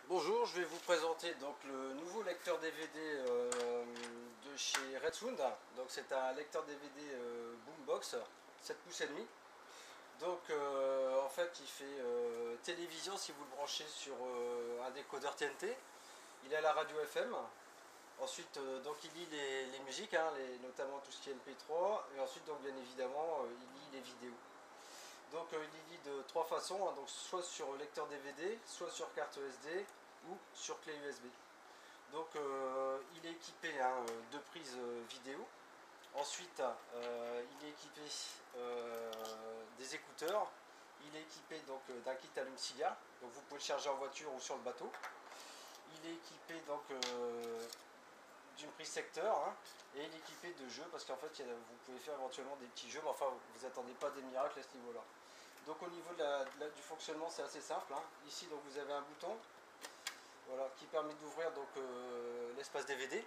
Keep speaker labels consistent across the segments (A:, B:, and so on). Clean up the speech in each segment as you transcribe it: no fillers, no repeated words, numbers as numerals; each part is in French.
A: Bonjour, je vais vous présenter donc le nouveau lecteur DVD de chez Redsound. Donc c'est un lecteur DVD Boombox 7 pouces et demi. Donc en fait il fait télévision si vous le branchez sur un décodeur TNT. Il a la radio FM. Ensuite donc il lit les musiques, notamment tout ce qui est MP3. Et ensuite donc bien évidemment il lit les vidéos. Donc il lit de trois façons, donc soit sur lecteur DVD, soit sur carte SD ou sur clé USB. Donc il est équipé de prises vidéo. Ensuite il est équipé des écouteurs. Il est équipé donc d'un kit allume-cigare. Donc vous pouvez le charger en voiture ou sur le bateau. Il est équipé donc d'une prise secteur et il est équipé de jeux parce qu'en fait vous pouvez faire éventuellement des petits jeux, mais enfin vous attendez pas des miracles à ce niveau là. Donc au niveau du fonctionnement c'est assez simple. Ici donc vous avez un bouton, voilà, qui permet d'ouvrir donc l'espace DVD.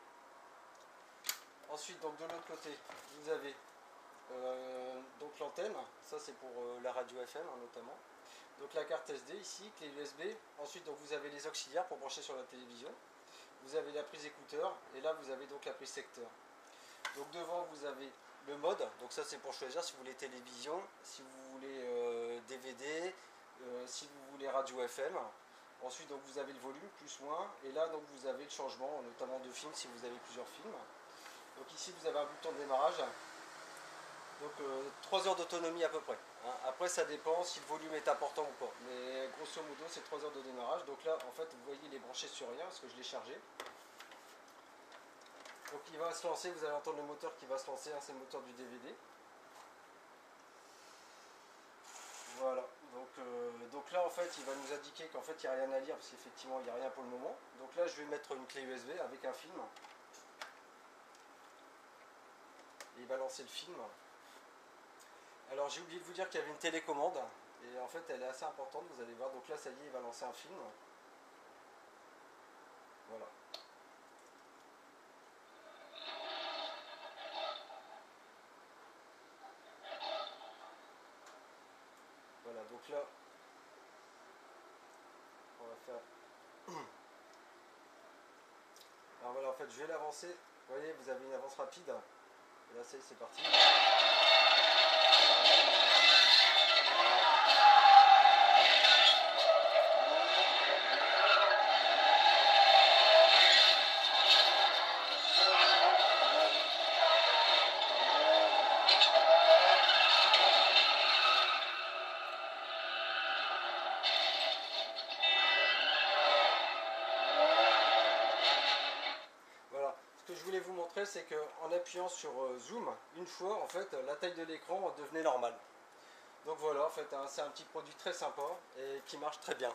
A: Ensuite donc de l'autre côté vous avez donc l'antenne, ça c'est pour la radio FM notamment. Donc la carte SD ici, clé USB. Ensuite donc vous avez les auxiliaires pour brancher sur la télévision. Vous avez la prise écouteur et là vous avez donc la prise secteur. Donc devant vous avez le mode, donc ça c'est pour choisir si vous voulez télévision, si vous voulez DVD, si vous voulez radio FM. Ensuite donc vous avez le volume plus moins et là donc vous avez le changement notamment de film si vous avez plusieurs films. Donc ici vous avez un bouton de démarrage. Donc 3 heures d'autonomie à peu près. Après ça dépend si le volume est important ou pas. Mais grosso modo c'est 3 heures de démarrage. Donc là en fait vous voyez il est branché sur rien parce que je l'ai chargé. Donc il va se lancer, vous allez entendre le moteur qui va se lancer, c'est le moteur du DVD. Voilà, donc là en fait il va nous indiquer qu'en fait il n'y a rien à lire parce qu'effectivement il n'y a rien pour le moment. Donc là je vais mettre une clé USB avec un film. Et il va lancer le film. Alors j'ai oublié de vous dire qu'il y avait une télécommande. Et en fait elle est assez importante, vous allez voir. Donc là ça y est, il va lancer un film. Voilà. Voilà, donc là, on va faire... Alors voilà, en fait, je vais l'avancer. Vous voyez, vous avez une avance rapide. Et là, c'est parti. Ce que je voulais vous montrer, c'est qu'en appuyant sur Zoom, une fois, en fait, la taille de l'écran devenait normale. Donc voilà, en fait, c'est un petit produit très sympa et qui marche très bien.